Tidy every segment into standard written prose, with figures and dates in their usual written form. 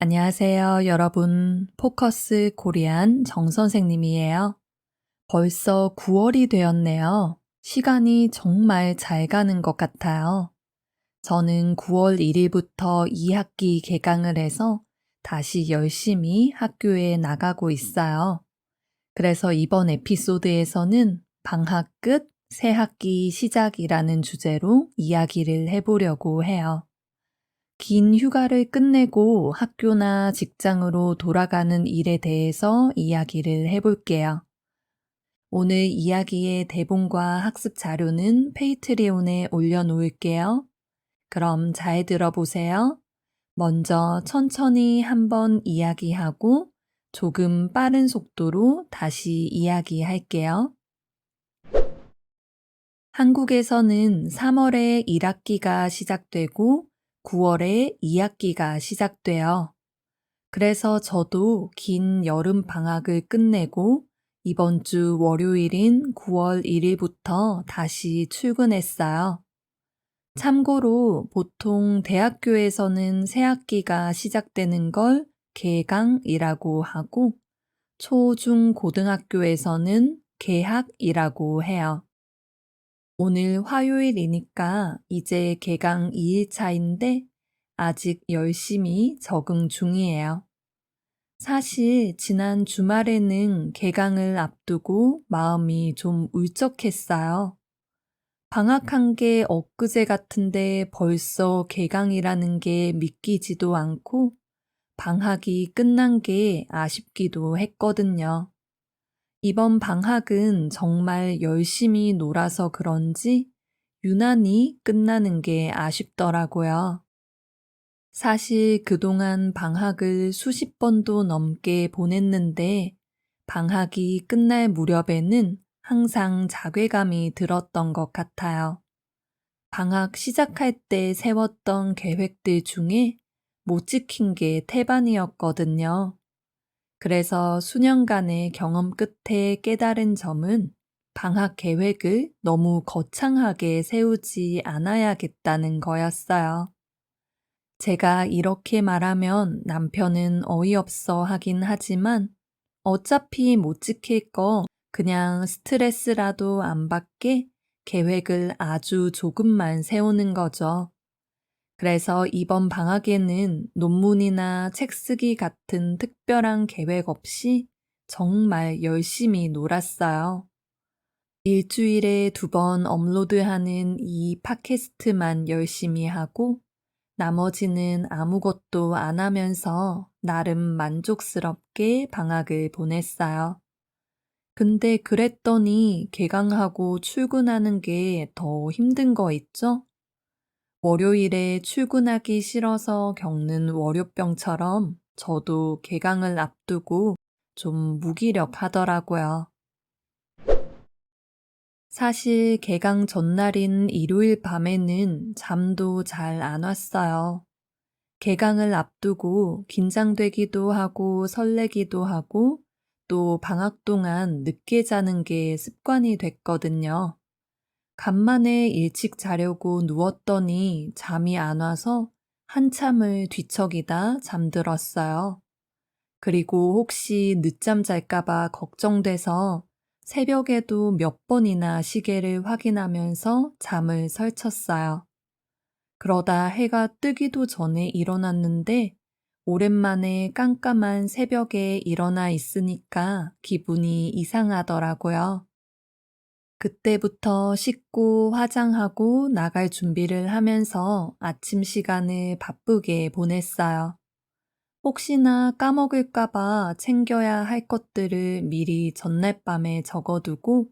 안녕하세요, 여러분. 포커스 코리안 정 선생님이에요. 벌써 9월이 되었네요. 시간이 정말 잘 가는 것 같아요. 저는 9월 1일부터 2학기 개강을 해서 다시 열심히 학교에 나가고 있어요. 그래서 이번 에피소드에서는 방학 끝, 새 학기 시작이라는 주제로 이야기를 해보려고 해요. 긴 휴가를 끝내고 학교나 직장으로 돌아가는 일에 대해서 이야기를 해볼게요. 오늘 이야기의 대본과 학습 자료는 페이트리온에 올려놓을게요. 그럼 잘 들어보세요. 먼저 천천히 한번 이야기하고 조금 빠른 속도로 다시 이야기할게요. 한국에서는 3월에 1학기가 시작되고 9월에 2학기가 시작돼요. 그래서 저도 긴 여름 방학을 끝내고 이번 주 월요일인 9월 1일부터 다시 출근했어요. 참고로 보통 대학교에서는 새 학기가 시작되는 걸 개강이라고 하고 초, 중, 고등학교에서는 개학이라고 해요. 오늘 화요일이니까 이제 개강 2일차인데 아직 열심히 적응 중이에요. 사실 지난 주말에는 개강을 앞두고 마음이 좀 울적했어요. 방학한 게 엊그제 같은데 벌써 개강이라는 게 믿기지도 않고 방학이 끝난 게 아쉽기도 했거든요. 이번 방학은 정말 열심히 놀아서 그런지 유난히 끝나는 게 아쉽더라고요. 사실 그동안 방학을 수십 번도 넘게 보냈는데 방학이 끝날 무렵에는 항상 자괴감이 들었던 것 같아요. 방학 시작할 때 세웠던 계획들 중에 못 지킨 게 태반이었거든요. 그래서 수년간의 경험 끝에 깨달은 점은 방학 계획을 너무 거창하게 세우지 않아야겠다는 거였어요. 제가 이렇게 말하면 남편은 어이없어 하긴 하지만 어차피 못 지킬 거 그냥 스트레스라도 안 받게 계획을 아주 조금만 세우는 거죠. 그래서 이번 방학에는 논문이나 책 쓰기 같은 특별한 계획 없이 정말 열심히 놀았어요. 일주일에 2번 업로드하는 이 팟캐스트만 열심히 하고 나머지는 아무것도 안 하면서 나름 만족스럽게 방학을 보냈어요. 근데 그랬더니 개강하고 출근하는 게 더 힘든 거 있죠? 월요일에 출근하기 싫어서 겪는 월요병처럼 저도 개강을 앞두고 좀 무기력하더라고요. 사실 개강 전날인 일요일 밤에는 잠도 잘 안 왔어요. 개강을 앞두고 긴장되기도 하고 설레기도 하고 또 방학 동안 늦게 자는 게 습관이 됐거든요. 간만에 일찍 자려고 누웠더니 잠이 안 와서 한참을 뒤척이다 잠들었어요. 그리고 혹시 늦잠 잘까봐 걱정돼서 새벽에도 몇 번이나 시계를 확인하면서 잠을 설쳤어요. 그러다 해가 뜨기도 전에 일어났는데 오랜만에 깜깜한 새벽에 일어나 있으니까 기분이 이상하더라고요. 그때부터 씻고 화장하고 나갈 준비를 하면서 아침 시간을 바쁘게 보냈어요. 혹시나 까먹을까봐 챙겨야 할 것들을 미리 전날 밤에 적어두고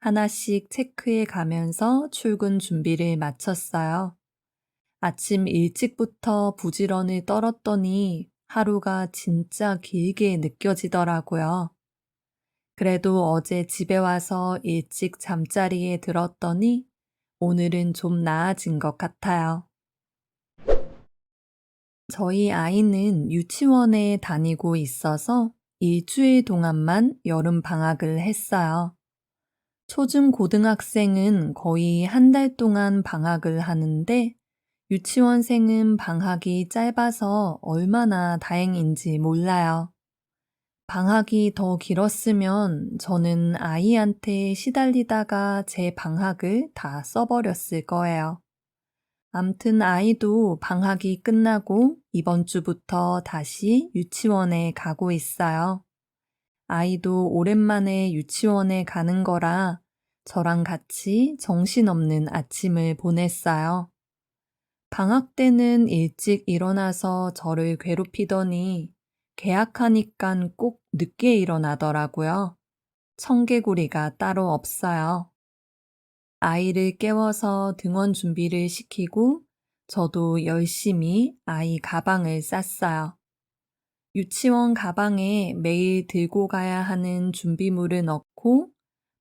하나씩 체크해 가면서 출근 준비를 마쳤어요. 아침 일찍부터 부지런히 떨었더니 하루가 진짜 길게 느껴지더라고요. 그래도 어제 집에 와서 일찍 잠자리에 들었더니 오늘은 좀 나아진 것 같아요. 저희 아이는 유치원에 다니고 있어서 일주일 동안만 여름 방학을 했어요. 초중 고등학생은 거의 한 달 동안 방학을 하는데 유치원생은 방학이 짧아서 얼마나 다행인지 몰라요. 방학이 더 길었으면 저는 아이한테 시달리다가 제 방학을 다 써버렸을 거예요. 암튼 아이도 방학이 끝나고 이번 주부터 다시 유치원에 가고 있어요. 아이도 오랜만에 유치원에 가는 거라 저랑 같이 정신없는 아침을 보냈어요. 방학 때는 일찍 일어나서 저를 괴롭히더니 개학하니깐 꼭 늦게 일어나더라고요. 청개구리가 따로 없어요. 아이를 깨워서 등원 준비를 시키고 저도 열심히 아이 가방을 쌌어요. 유치원 가방에 매일 들고 가야 하는 준비물을 넣고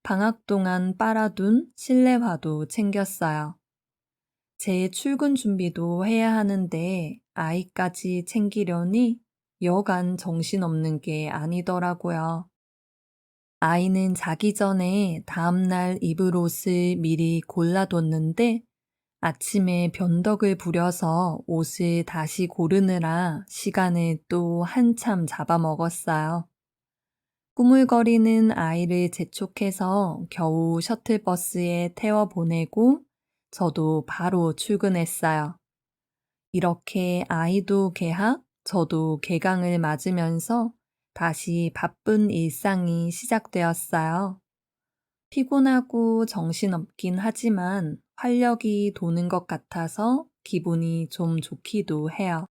방학 동안 빨아둔 실내화도 챙겼어요. 제 출근 준비도 해야 하는데 아이까지 챙기려니 여간 정신없는 게 아니더라고요. 아이는 자기 전에 다음날 입을 옷을 미리 골라뒀는데 아침에 변덕을 부려서 옷을 다시 고르느라 시간을 또 한참 잡아먹었어요. 꾸물거리는 아이를 재촉해서 겨우 셔틀버스에 태워보내고 저도 바로 출근했어요. 이렇게 아이도 개학, 저도 개강을 맞으면서 다시 바쁜 일상이 시작되었어요. 피곤하고 정신없긴 하지만 활력이 도는 것 같아서 기분이 좀 좋기도 해요.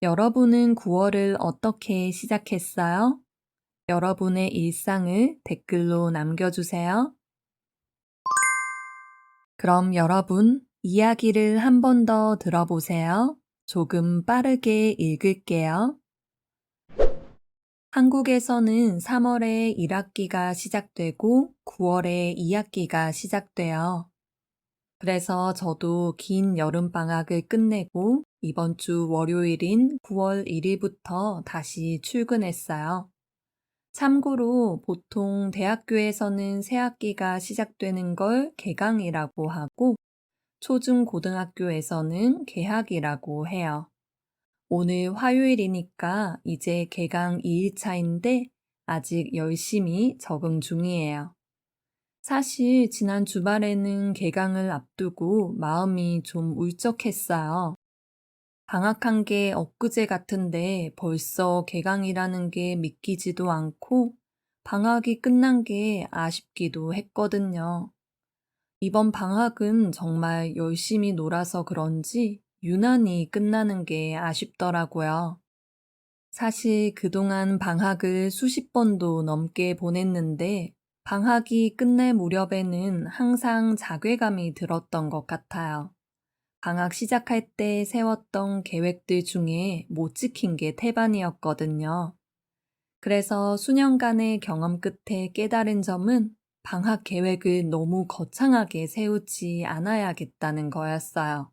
여러분은 9월을 어떻게 시작했어요? 여러분의 일상을 댓글로 남겨주세요. 그럼 여러분, 이야기를 한 번 더 들어보세요. 조금 빠르게 읽을게요. 한국에서는 3월에 1학기가 시작되고 9월에 2학기가 시작돼요. 그래서 저도 긴 여름방학을 끝내고 이번 주 월요일인 9월 1일부터 다시 출근했어요. 참고로 보통 대학교에서는 새 학기가 시작되는 걸 개강이라고 하고 초중고등학교에서는 개학이라고 해요. 오늘 화요일이니까 이제 개강 2일차인데 아직 열심히 적응 중이에요. 사실 지난 주말에는 개강을 앞두고 마음이 좀 울적했어요. 방학한 게 엊그제 같은데 벌써 개강이라는 게 믿기지도 않고 방학이 끝난 게 아쉽기도 했거든요. 이번 방학은 정말 열심히 놀아서 그런지 유난히 끝나는 게 아쉽더라고요. 사실 그동안 방학을 수십 번도 넘게 보냈는데 방학이 끝날 무렵에는 항상 자괴감이 들었던 것 같아요. 방학 시작할 때 세웠던 계획들 중에 못 지킨 게 태반이었거든요. 그래서 수년간의 경험 끝에 깨달은 점은 방학 계획을 너무 거창하게 세우지 않아야겠다는 거였어요.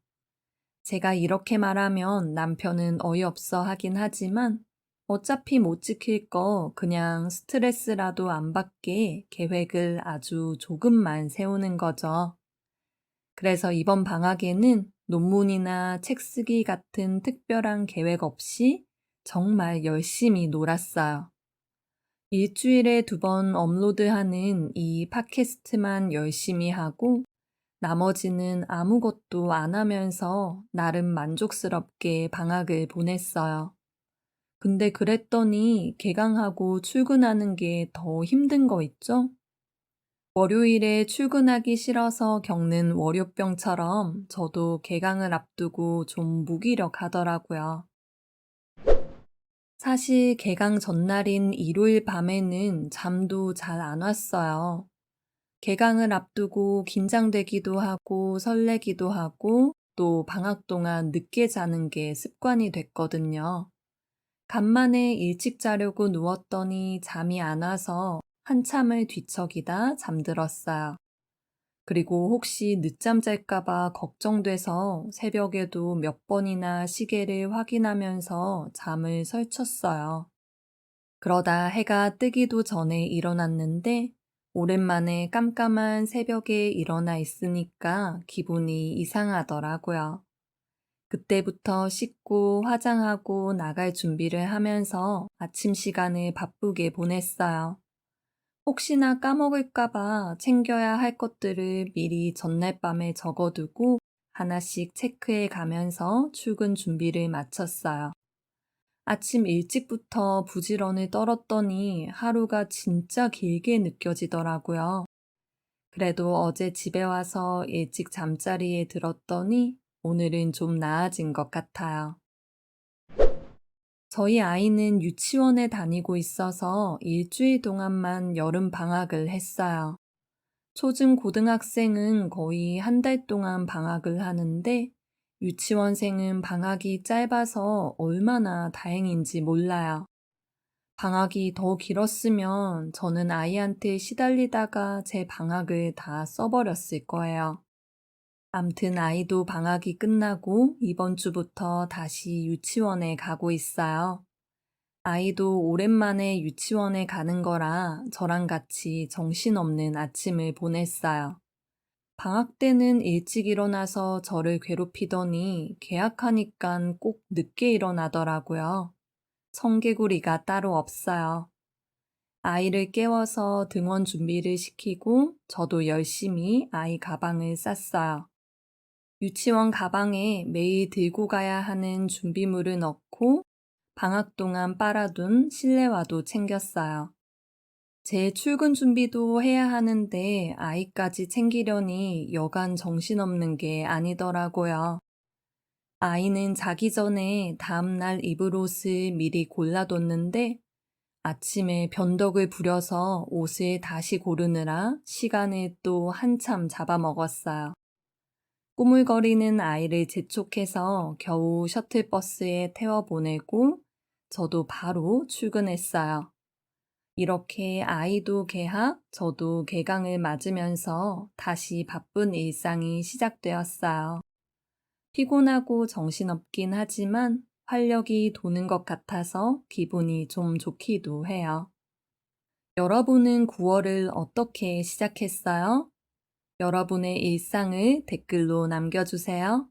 제가 이렇게 말하면 남편은 어이없어 하긴 하지만 어차피 못 지킬 거 그냥 스트레스라도 안 받게 계획을 아주 조금만 세우는 거죠. 그래서 이번 방학에는 논문이나 책 쓰기 같은 특별한 계획 없이 정말 열심히 놀았어요. 일주일에 2번 업로드하는 이 팟캐스트만 열심히 하고 나머지는 아무것도 안 하면서 나름 만족스럽게 방학을 보냈어요. 근데 그랬더니 개강하고 출근하는 게 더 힘든 거 있죠? 월요일에 출근하기 싫어서 겪는 월요병처럼 저도 개강을 앞두고 좀 무기력하더라고요. 사실 개강 전날인 일요일 밤에는 잠도 잘 안 왔어요. 개강을 앞두고 긴장되기도 하고 설레기도 하고 또 방학 동안 늦게 자는 게 습관이 됐거든요. 간만에 일찍 자려고 누웠더니 잠이 안 와서 한참을 뒤척이다 잠들었어요. 그리고 혹시 늦잠 잘까봐 걱정돼서 새벽에도 몇 번이나 시계를 확인하면서 잠을 설쳤어요. 그러다 해가 뜨기도 전에 일어났는데 오랜만에 깜깜한 새벽에 일어나 있으니까 기분이 이상하더라고요. 그때부터 씻고 화장하고 나갈 준비를 하면서 아침 시간을 바쁘게 보냈어요. 혹시나 까먹을까봐 챙겨야 할 것들을 미리 전날 밤에 적어두고 하나씩 체크해 가면서 출근 준비를 마쳤어요. 아침 일찍부터 부지런을 떨었더니 하루가 진짜 길게 느껴지더라고요. 그래도 어제 집에 와서 일찍 잠자리에 들었더니 오늘은 좀 나아진 것 같아요. 저희 아이는 유치원에 다니고 있어서 일주일 동안만 여름 방학을 했어요. 초중 고등학생은 거의 한 달 동안 방학을 하는데 유치원생은 방학이 짧아서 얼마나 다행인지 몰라요. 방학이 더 길었으면 저는 아이한테 시달리다가 제 방학을 다 써버렸을 거예요. 암튼 아이도 방학이 끝나고 이번 주부터 다시 유치원에 가고 있어요. 아이도 오랜만에 유치원에 가는 거라 저랑 같이 정신없는 아침을 보냈어요. 방학 때는 일찍 일어나서 저를 괴롭히더니 개학하니깐 꼭 늦게 일어나더라고요. 청개구리가 따로 없어요. 아이를 깨워서 등원 준비를 시키고 저도 열심히 아이 가방을 쌌어요. 유치원 가방에 매일 들고 가야 하는 준비물을 넣고 방학 동안 빨아둔 실내화도 챙겼어요. 제 출근 준비도 해야 하는데 아이까지 챙기려니 여간 정신없는 게 아니더라고요. 아이는 자기 전에 다음날 입을 옷을 미리 골라뒀는데 아침에 변덕을 부려서 옷을 다시 고르느라 시간을 또 한참 잡아먹었어요. 꾸물거리는 아이를 재촉해서 겨우 셔틀버스에 태워보내고 저도 바로 출근했어요. 이렇게 아이도 개학, 저도 개강을 맞으면서 다시 바쁜 일상이 시작되었어요. 피곤하고 정신없긴 하지만 활력이 도는 것 같아서 기분이 좀 좋기도 해요. 여러분은 9월을 어떻게 시작했어요? 여러분의 일상을 댓글로 남겨주세요.